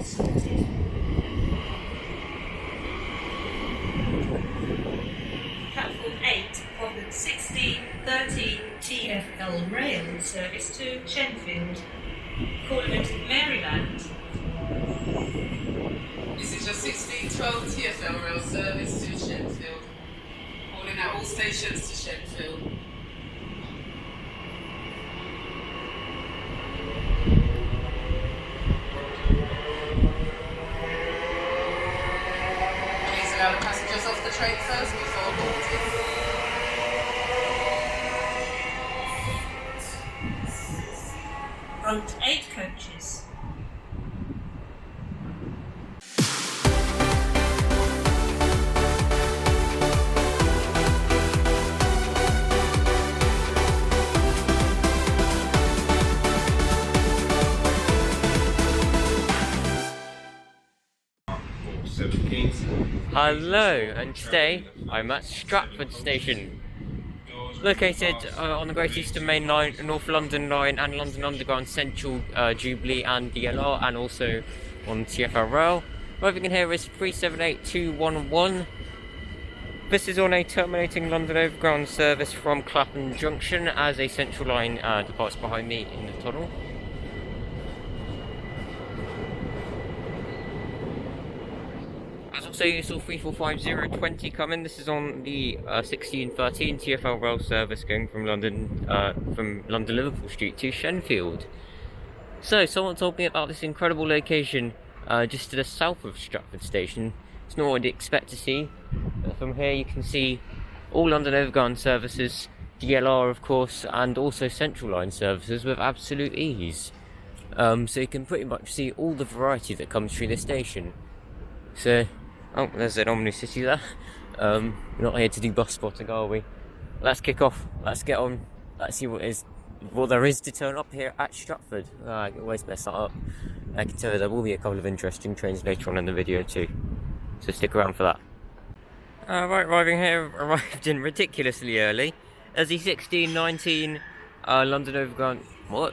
sorted. Platform 8 of the 1613 TfL Rail service to Shenfield. Calling at Maryland. This is your 1612 TfL Rail service to Shenfield. Calling at all stations to Shenfield. Please allow the passengers off the train first before boarding. Front 8 coaches. Hello, and today I'm at Stratford station, located on the Great Eastern Main Line, North London Line and London Underground Central, Jubilee and DLR, and also on TfL Rail. Arriving in here is 378211. This is on a terminating London Overground service from Clapham Junction as a Central Line departs behind me in the tunnel. So you saw 345020 come in. This is on the 1613 TfL Rail service going from London Liverpool Street to Shenfield. So someone told me about this incredible location just to the south of Stratford station. It's not what I'd expect to see. From here you can see all London Overground services, DLR of course, and also Central Line services with absolute ease. So you can pretty much see all the variety that comes through this station. So, oh, there's an ominous city there. We're not here to do bus spotting, are we? Let's kick off. Let's get on. Let's see what there is to turn up here at Stratford. I can always mess that up. I can tell you there will be a couple of interesting trains later on in the video too. So stick around for that. Right, arrived in ridiculously early. As the 1619 London Overground... What?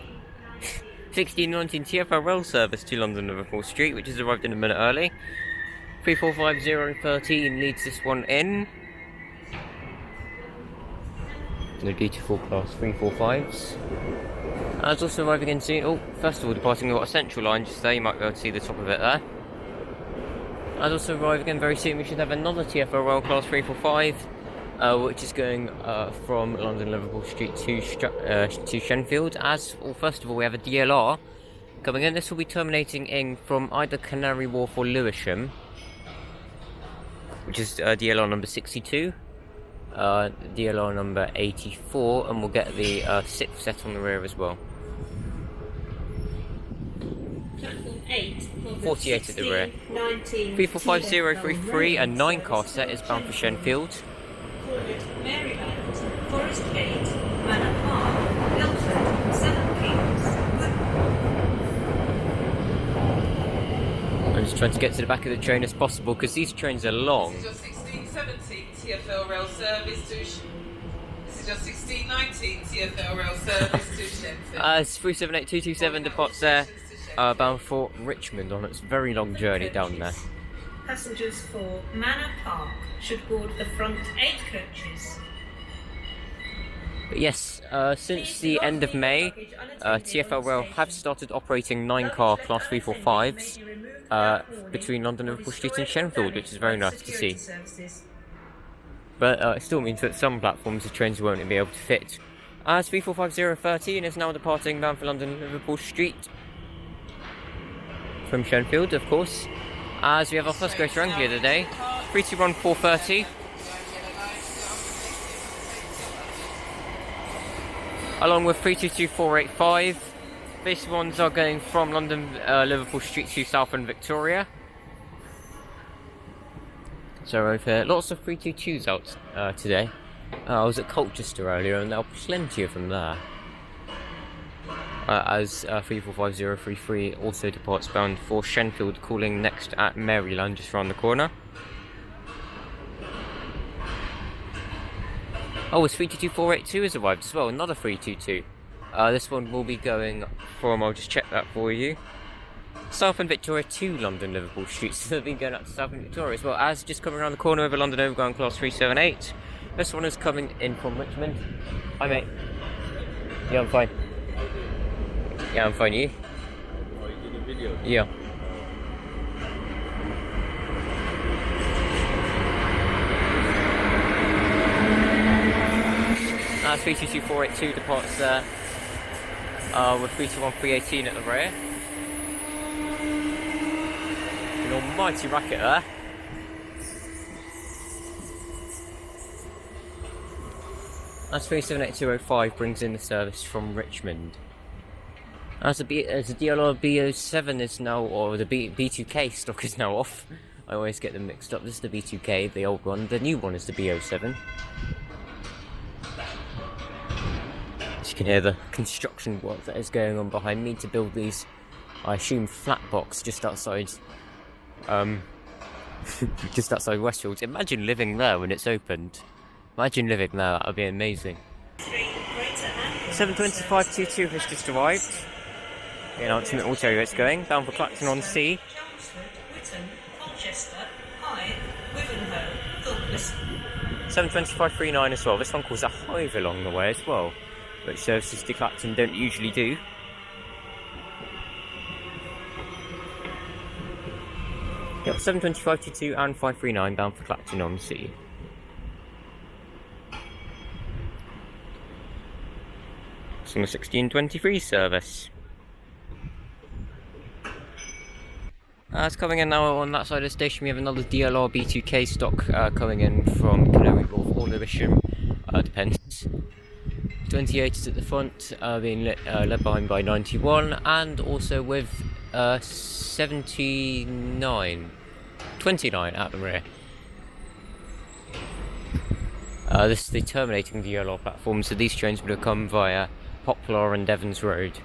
1619 TfL Rail service to London Liverpool Street, which has arrived in a minute early. 345013 leads this one in. The beautiful class 345s. And it's also arriving in soon. Oh, first of all, departing, we've got a Central Line just there. You might be able to see the top of it there. And also arriving in very soon, we should have another TfL Rail class 345, which is going from London Liverpool Street to Shenfield. First of all, we have a DLR coming in. This will be terminating in from either Canary Wharf or Lewisham, which is DLR number 62, DLR number 84, and we'll get the 6th set on the rear as well. Platform 8 48 at the rear. 345033, a 9-car set is bound for Shenfield. Maryland, Forest Gate, Manor Park, Guildford, 7 Kings. I'm just trying to get to the back of the train as possible because these trains are long. This is your 1617 TfL Rail service to This is your 1619 TfL Rail service to Shenfield. It's 378227 departs there, bound for Richmond on its very long journey down there. Passengers for Manor Park should board the front 8 coaches. But yes, since the end of May, TfL Rail have started operating 9-car class 345s between London Liverpool Street and Shenfield, which is very nice to see. But it still means that some platforms the trains won't be able to fit. As 345013 is now departing bound for London Liverpool Street from Shenfield, of course. As we have our first Greater Anglia today, 321430. Along with 322485. These ones are going from London Liverpool Street to Southend Victoria. So over here, lots of 322s out today. I was at Colchester earlier and there are plenty of them there. As 345033 also departs bound for Shenfield, calling next at Maryland just round the corner. Oh, it's 322482 has arrived as well, another 322. This one will be going from, I'll just check that for you. South and Victoria to London Liverpool Street, so they've been going up to South and Victoria as well as just coming around the corner over London Overground Class 378. This one is coming in from Richmond. Hi mate. Yeah, I'm fine. Yeah, I'm fine, you? Oh, you did a video? Yeah. Uh, 322482 departs there with 321318 at the rear. An almighty racket there. As 378205 brings in the service from Richmond. As the DLR B07 is now, or the B2K stock is now off. I always get them mixed up. This is the B2K, the old one. The new one is the B07. As you can hear the construction work that is going on behind me to build these, I assume, flat box just outside, just outside Westfield. Imagine living there when it's opened. Imagine living there, that would be amazing. 72522 has just arrived. The announcement will tell you where it's going. Bound for Clacton on Sea. 72539 as well. This one calls a hive along the way as well, which services to Clacton don't usually do. Yep, 72522 and 539 bound for Clacton on Sea. It's on the 1623 service. It's coming in now on that side of the station. We have another DLR B2K stock coming in from Canary Wharf or Lewisham, depends. 28 is at the front, being led behind by 91, and also with 29 at the rear. This is the terminating DLR platform, so these trains would have come via Poplar and Devons Road.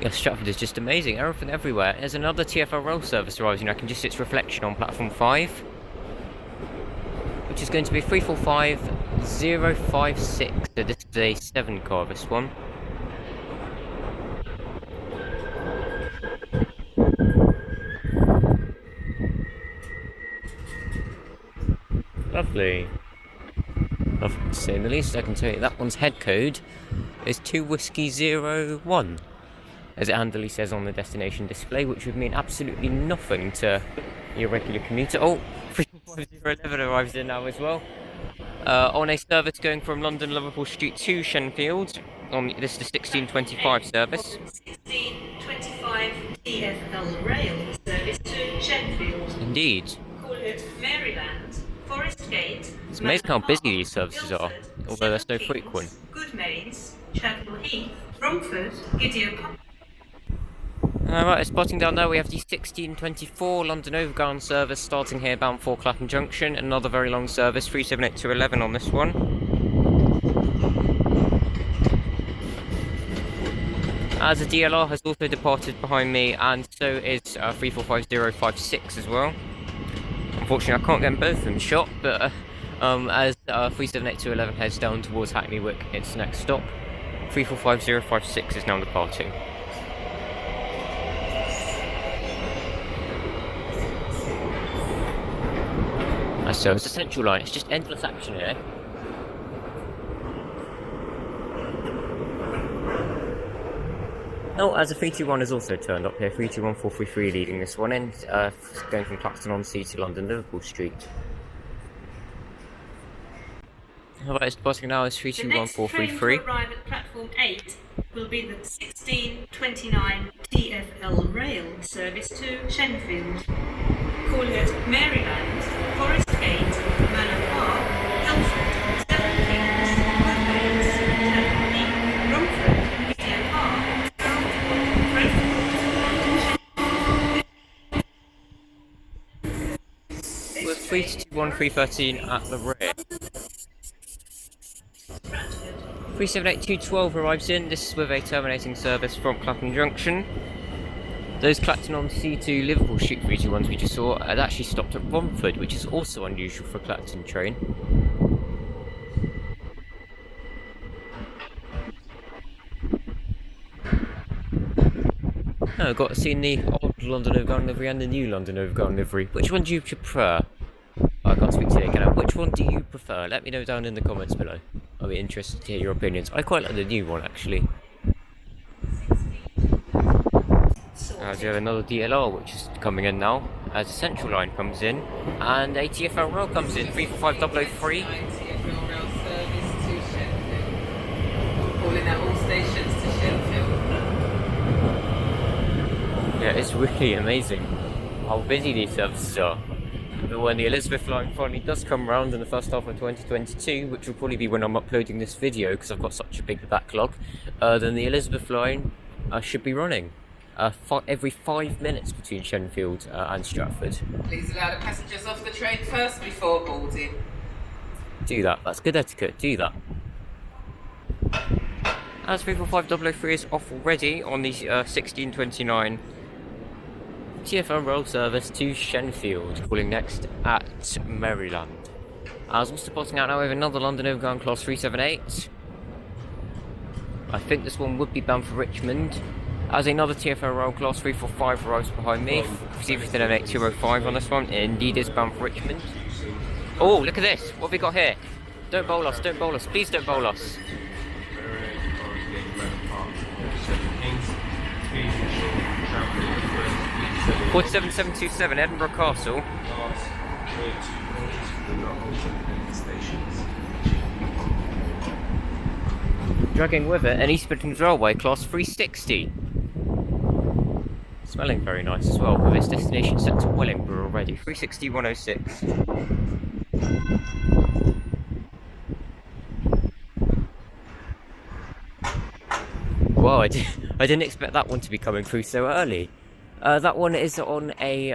Yeah, Stratford is just amazing, everything everywhere. There's another TfL Rail service arriving. I can just see its reflection on platform 5, which is going to be 345056. So this is a 7 car, this one. Lovely. Lovely to say the least. I can tell you that one's head code is 2 Whiskey 01. As it handily says on the destination display, which would mean absolutely nothing to your regular commuter. Oh, 35011 arrives in now as well. On a service going from London Liverpool Street to Shenfield. This is the 1625 service. 1625 TfL Rail service to Shenfield. Indeed. Call it Maryland, Forest Gate. It's amazing how busy these services are, although they're so frequent. Goodmains, Chapel Heath, Romford, Gidea. Right, spotting down there we have the 1624 London Overground service starting here bound for Clapham Junction. Another very long service, 378-11 on this one. As a DLR has also departed behind me, and so is 345056 as well. Unfortunately I can't get both of them shot, but as 378-11 heads down towards Hackney Wick, its next stop, 345056 is now departing. So it's a central line, it's just endless action here. Oh, as a 321 has also turned up here, 321433 leading this one in, going from Clacton on Sea to London Liverpool Street. Alright, it's departing now is 321433. The next train to arrive at platform 8 will be the 1629 TfL Rail service to Shenfield. Calling at Maryland, Forest Gate, Manor Park, Telford, Seven Kings, Goodmains, Chapel Heath, Romford, Gidea Park, Brentford. With 321313 at the rear. 378212 arrives in. This is with a terminating service from Clapham Junction. Those Clacton on Sea to Liverpool Street 321s we just saw had actually stopped at Romford, which is also unusual for a Clacton train. Oh, I've got seen the old London Overground livery and the new London Overground livery. Which one do you prefer? I can't speak today, can I? Which one do you prefer? Let me know down in the comments below. I'll be interested to hear your opinions. I quite like the new one, actually. As we have another DLR which is coming in now, as a central line comes in, and a TfL Rail comes in, 345003. TfL Rail service to Shenfield. Calling at all stations to Shenfield. Yeah, it's really amazing how busy these services are. But when the Elizabeth line finally does come round in the first half of 2022, which will probably be when I'm uploading this video because I've got such a big backlog, then the Elizabeth line should be running. Every 5 minutes between Shenfield and Stratford. Please allow the passengers off the train first before boarding. Do that. That's good etiquette. Do that. As 345003 is off already on the 1629 TfL Rail service to Shenfield, calling next at Maryland. As also spotting out now with another London Overground Class 378. I think this one would be bound for Richmond. As another TfL Rail Class 345 arrives behind me, C1508 on this one, it indeed is bound for Richmond. Oh, look at this, what have we got here? Don't bowl us, please don't bowl us. 47727 Edinburgh Castle. Dragging with it an East Midlands Railway Class 360. Smelling very nice as well, with its destination set to Wellingborough already. 360-106. Wow, I didn't expect that one to be coming through so early. That one is on a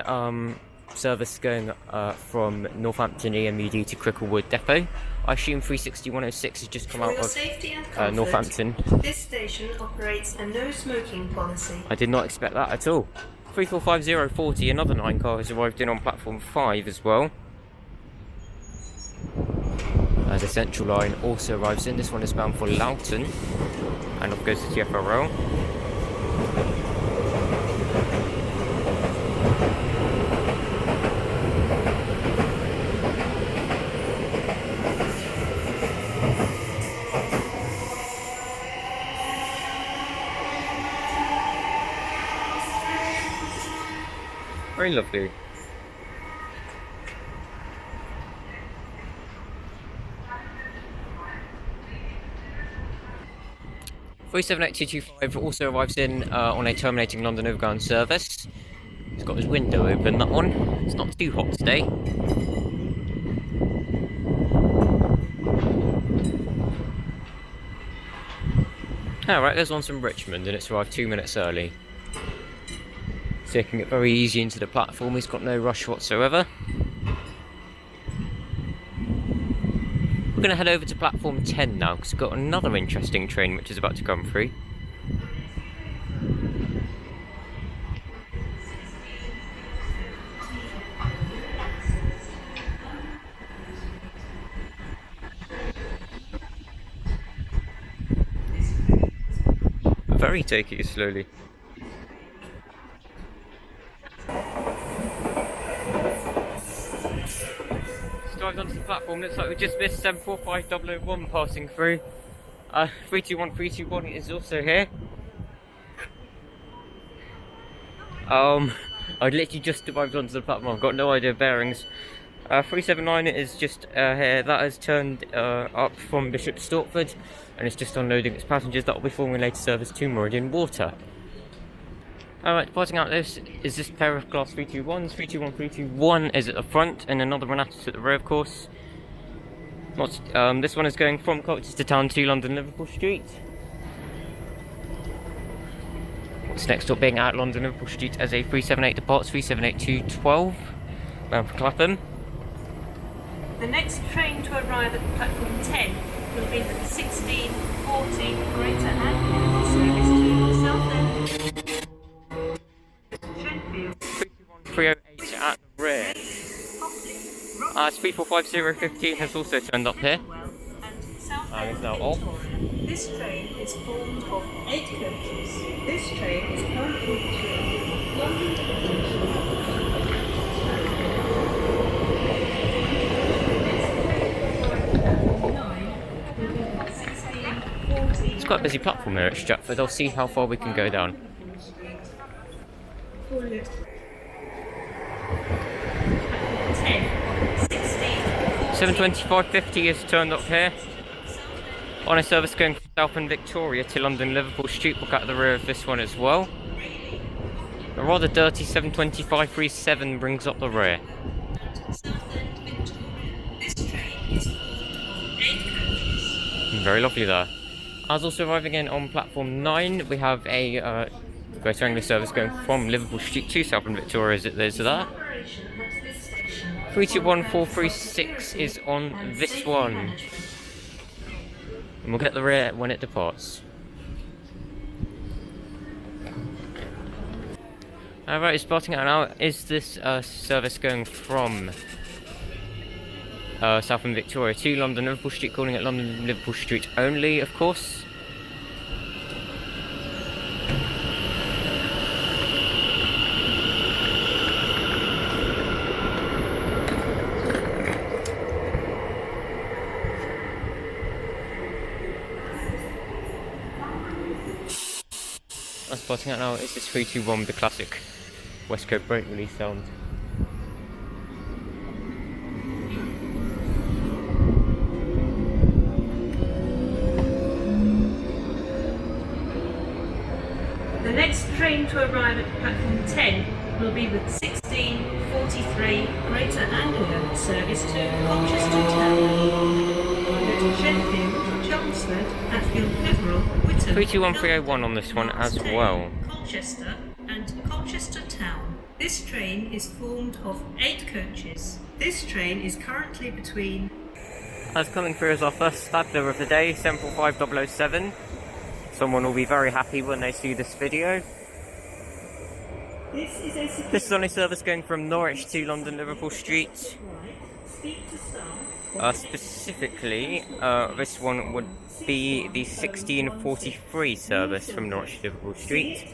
service going from Northampton EMUD to Cricklewood Depot. I assume 360-106 has just come out of Northampton. This station operates a no smoking policy. I did not expect that at all. 345040, another 9 car has arrived in on platform 5 as well. As a central line also arrives in, this one is bound for Loughton. And off goes the TfL Rail. Very lovely. (378-225) also arrives in on a terminating London Overground service. He's got his window open, that one. It's not too hot today. Alright, there's one from Richmond and it's arrived 2 minutes early. Taking it very easy into the platform, he's got no rush whatsoever. We're going to head over to platform 10 now, because we've got another interesting train which is about to come through. Very take it slowly. Dived onto the platform, looks like we just missed 745001 passing through. 321321 is also here. I literally just arrived onto the platform, I've got no idea of bearings. 379 is just here, that has turned up from Bishop Stratford and it's just unloading its passengers. That will be forming later service to Meridian Water. Alright, departing out this is this pair of class 321s. 321 is at the front and another one at the rear, of course. This one is going from Colchester Town to London Liverpool Street. What's next up being at London Liverpool Street as a 378 departs, 378-212, bound for Clapham. The next train to arrive at platform 10 will be the 1640 Greater Anglia service to Southend. 308 at the rear. 345015 has also turned up here. And is now off. This train is formed of 8 coaches. This train is currently between London. It's quite a busy platform here at Stratford. I'll see how far we can go down. 7:25:50 is turned up here on a service going from South Victoria to London Liverpool Street. Look at the rear of this one as well. A rather dirty 7:25:37 brings up the rear. Very lovely there. As also arriving in on platform 9, we have a Greater Anglia service going from Liverpool Street to South Victoria. Is it there's that? 321436 is on this one. And we'll get the rear when it departs. Alright, it's starting out now. Is this service going from South Victoria to London Liverpool Street, calling it London Liverpool Street only, of course. That's spotting out now. Is this 321 the classic West Coast brake release sound? The next train to arrive at platform 10 will be the 1643 Greater Anglia service to Colchester Town. Sheffield, Chelmsford, Hatfield, Peveril, Whitton, 321301 on this one as well. Colchester and Colchester Town. This train is formed of 8 coaches. This train is currently between... As coming through as our first stagger of the day, 745007. Someone will be very happy when they see this video. This is on a service going from Norwich to London Liverpool Street. Specifically, this one would be the 1643 service from Norwich to Liverpool Street,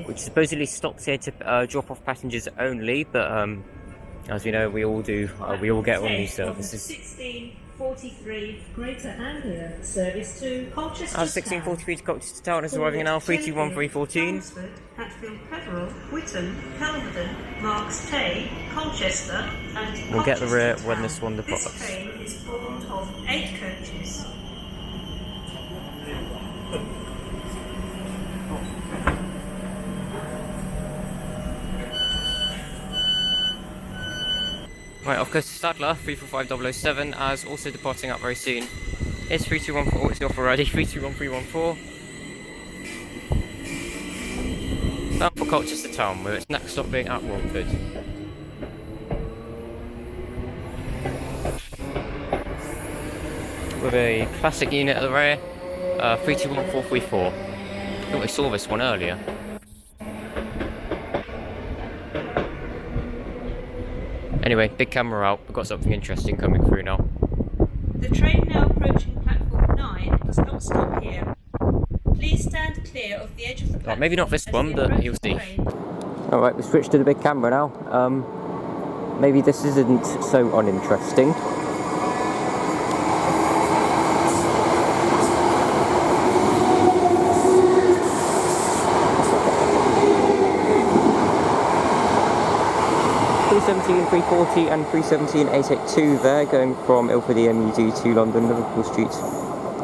which supposedly stops here to drop off passengers only, but as we know, we all get on these services. 1643 Greater Anglia service to Colchester. As 1643 to Colchester Town is arriving now, 321314. Hatfield, Peveril, Whitton, Calverton, Marks Tay, Colchester, and We'll get the rear Colchester when Town. this one departs. This train is formed of 8 coaches. Right, off goes Stadler, 345007, as also departing out very soon. It's 3214, it's off already, 321314. Bound for Colchester Town, with its next stop being at Romford. With a classic unit at the rear, 321434. I think we saw this one earlier. Anyway, big camera out, we've got something interesting coming through now. The train now approaching platform 9 does not stop here. Please stand clear of the edge of the platform. Right, maybe not this one, but you'll see. Train... Alright, we switched to the big camera now. Maybe this isn't so uninteresting. (317 340 and 317 882 there, going from Ilford EMUD to London Liverpool Street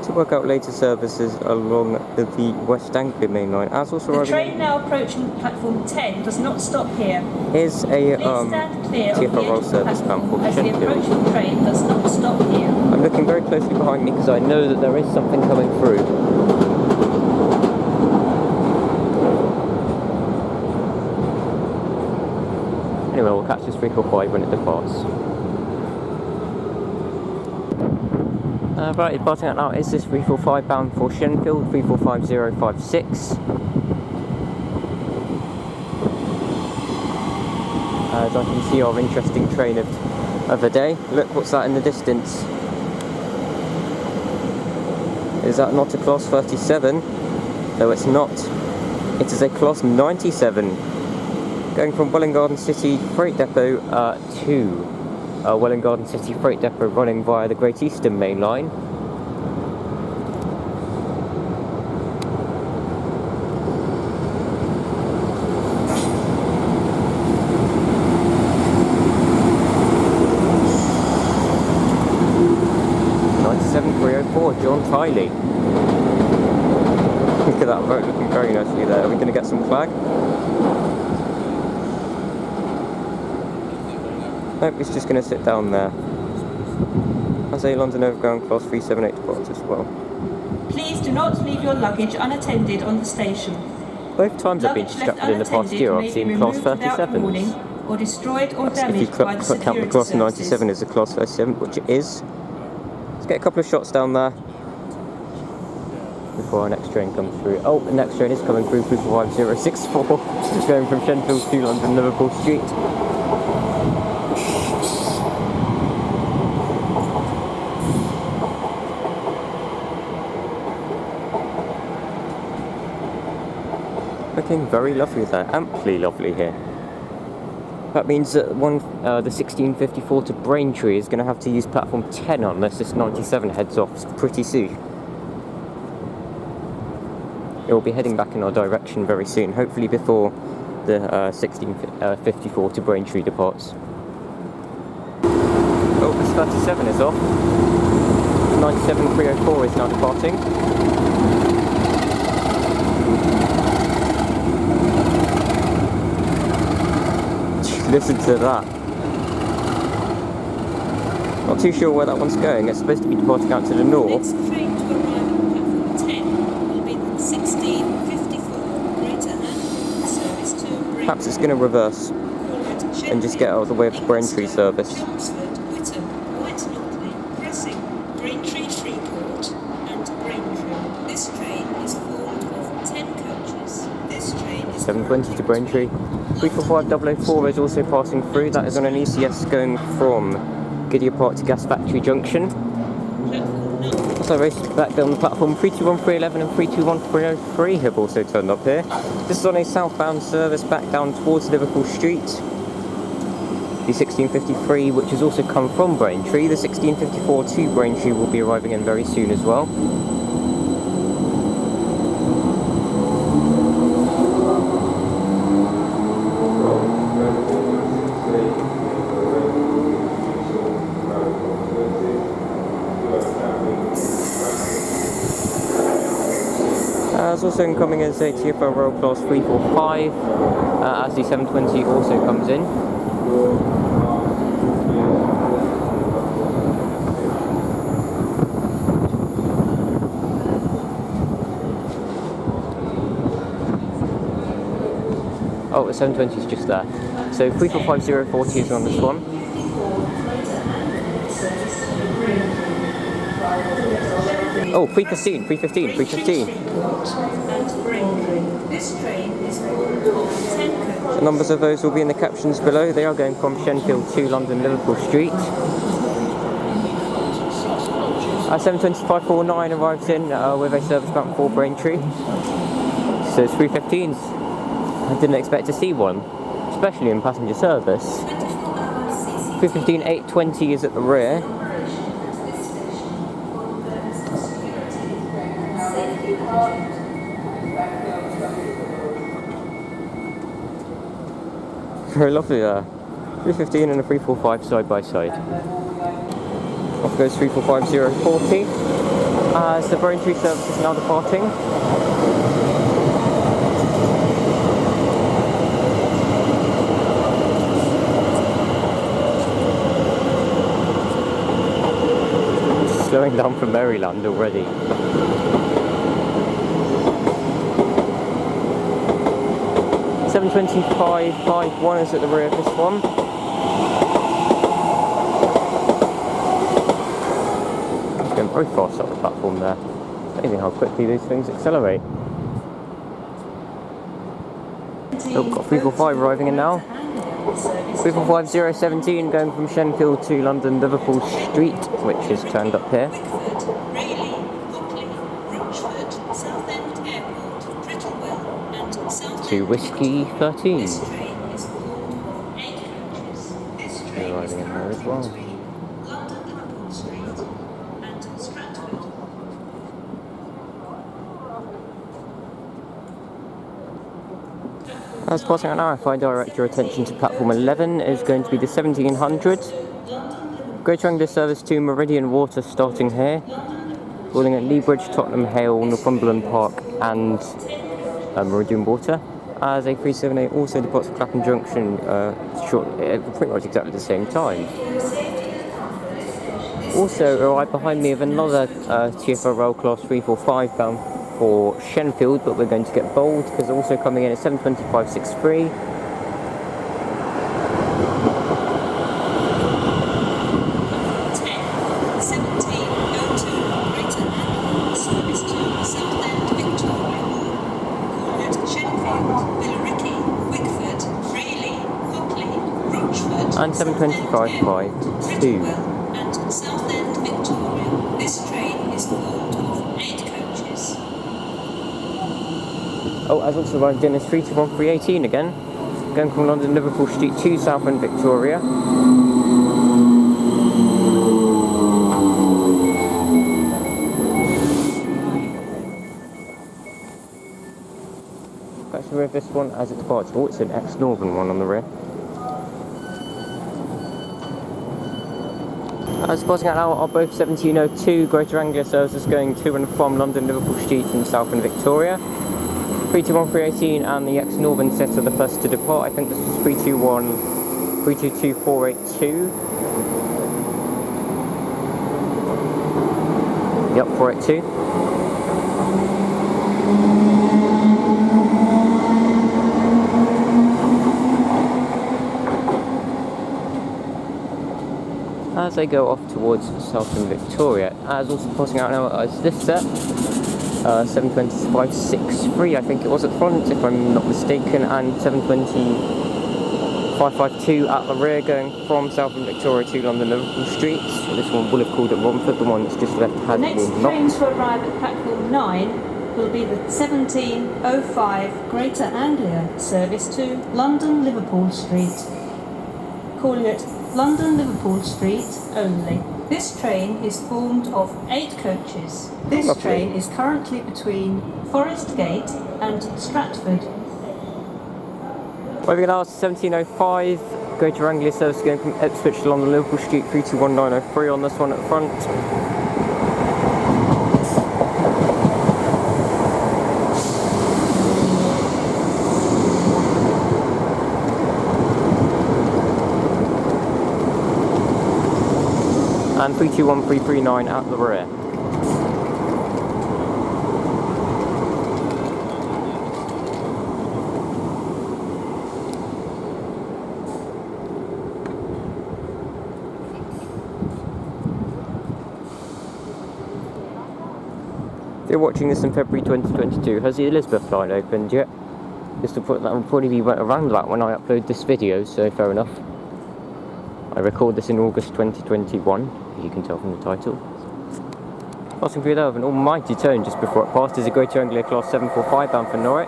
to work out later services along the West Anglia main line. As also the train now approaching platform 10 does not stop here. Here's a TfL Rail service bound for as the approaching train does not stop here. I'm looking very closely behind me because I know that there is something coming through. Anyway, we'll catch this 345 when it departs. Right, departing out now is this 345 bound for Shenfield, 345056. As I can see, our interesting train of the day. Look, what's that in the distance? Is that not a Class 37? No, it's not. It is a Class 97. Going from Welwyn Garden City Freight Depot to Welwyn Garden City Freight Depot, running via the Great Eastern Main Line. John Tiley. Look at that boat looking very nicely there. Are we going to get some flag? Nope, it's just going to sit down there. As a London Overground Class 378 departs as well. Please do not leave your luggage unattended on the station. Both times I've been to Stratford in the past year, I've seen Class 37s. Or destroyed or damaged if you by the count the Class 97 as a Class 37, which it is. Let's get a couple of shots down there before our next train comes through. Oh, the next train is coming through, 35064, going from Shenfield to London Liverpool Street. Looking very lovely there, amply lovely here. That means that the 1654 to Braintree is going to have to use platform 10 unless this 97 heads off pretty soon. It will be heading back in our direction very soon, hopefully before the 1654 to Braintree departs. Oh, this 37 is off. 97304 is now departing. Listen to that. Not too sure where that one's going. It's supposed to be departing out to the north. Next train to arrive at platform 10 will be the 1654 Greater Anglia service to Braintree. Perhaps it's going to reverse and just get out of the way of the Braintree service. Chelmsford, Whittam, White Knockley, Cressing, Braintree Freeport and Braintree. This train is formed of 10 coaches. This train is 720 to Braintree. 345004 is also passing through. That is on an ECS going from Gideon Park to Gas Factory Junction. So racing back down the platform. 321311 and 321303 have also turned up here. This is on a southbound service back down towards Liverpool Street. The 1653, which has also come from Braintree. The 1654 to Braintree will be arriving in very soon as well. As also incoming is a TfL Rail Class 345, as the 720 also comes in. Oh, the 720 is just there. So 345040 is on this one. Oh, 315. This train is formed of 10 coaches. The numbers of those will be in the captions below. They are going from Shenfield to London Liverpool Street. 72549 arrives in with a service bound for Braintree. So it's 315s. I didn't expect to see one, especially in passenger service. 315-820 is at the rear. Very lovely there. 315 and a 345 side by side. Off goes 345040 as the Braintree service is now departing. Slowing down from Maryland already. $725.51 is at the rear of this one. It's going very fast up the platform there. Amazing how quickly these things accelerate. Oh, got 345 arriving in now. 345017 going from Shenfield to London Liverpool Street, which is turned up here. to Whiskey 13. This train is formed of 8 coaches. This train Arriving is in there as currently well. between London Liverpool Street and Stratford. As passing out now, if I direct your attention to platform 11, is going to be the 1700. Greater Anglia service to Meridian Water starting here, calling at Lea Bridge, Tottenham Hale, Northumberland Park and Meridian Water. As a 378 also departs for Clapham Junction pretty much exactly the same time. Also right behind me have another TfL Rail Class 345 bound for Shenfield, but we're going to get bold because also coming in at 7:25:63. 7:25:52. And Southend, Victoria. This train is formed of 8 coaches. Oh, as also arrived in is 321:318 again, going from London Liverpool Street to Southend, Victoria. Back to the rear of this one as it departs. Oh, it's an ex-Northern one on the rear. As passing out now are both 1702 Greater Anglia services going to and from London Liverpool Street and Southend, Victoria. 321:318 and the ex-Northern set are the first to depart. I think this was 322:482. Yep, 482. As they go off towards Southend, Victoria. As also passing out now as this set, 7:25:63 I think it was at front, if I'm not mistaken, and 7:20:552 at the rear, going from Southend, Victoria to London Liverpool Street. This one will have called at Romford, the one that's just left has The next will train not. to arrive at platform 9 will be the 17:05 Greater Anglia service to London Liverpool Street. Calling it London Liverpool Street only. This train is formed of 8 coaches. This Lovely. train is currently between Forest Gate and Stratford. Moving now to 17:05 Greater Anglia service going from Ipswich to London Liverpool Street, 321:903 on this one at front. And 321:339 at the rear. If you're watching this in February 2022, has the Elizabeth line opened yet? Just to put that will probably be around that when I upload this video, so fair enough. I record this in August 2021, as you can tell from the title. Passing through there with an almighty tone just before it passed is a Greater Anglia Class 745 bound for Norwich.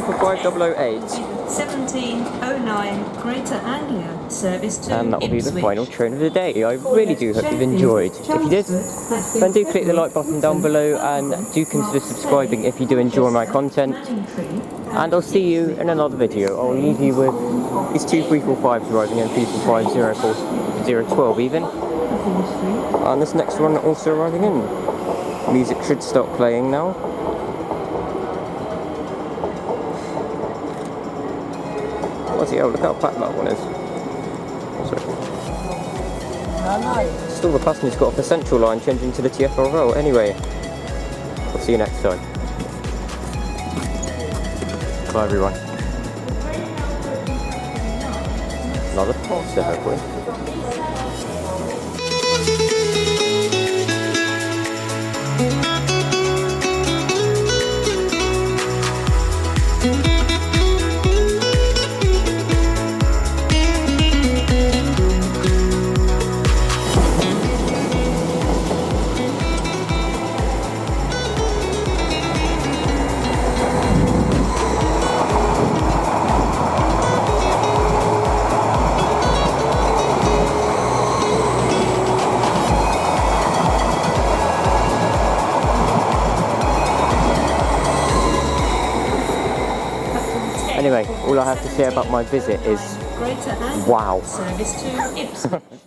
For 5008. 17:09 Greater Anglia service to And that will be the Ipswich. final train of the day. I really do hope you've enjoyed. If you did, then do click the like button down below and do consider subscribing if you do enjoy my content. And I'll see you in another video. I'll leave you with these two 345s arriving in 345:04012 even. And this next one also arriving in. Music should start playing now. Oh, look how packed that one is. Sorry. Still the passengers got off the central line changing to the TfL Rail. Anyway, I'll see you next time. Bye everyone. Another pasta, hopefully. Anyway, all I have to say about my visit is Greater Anglia wow. service to Ipswich.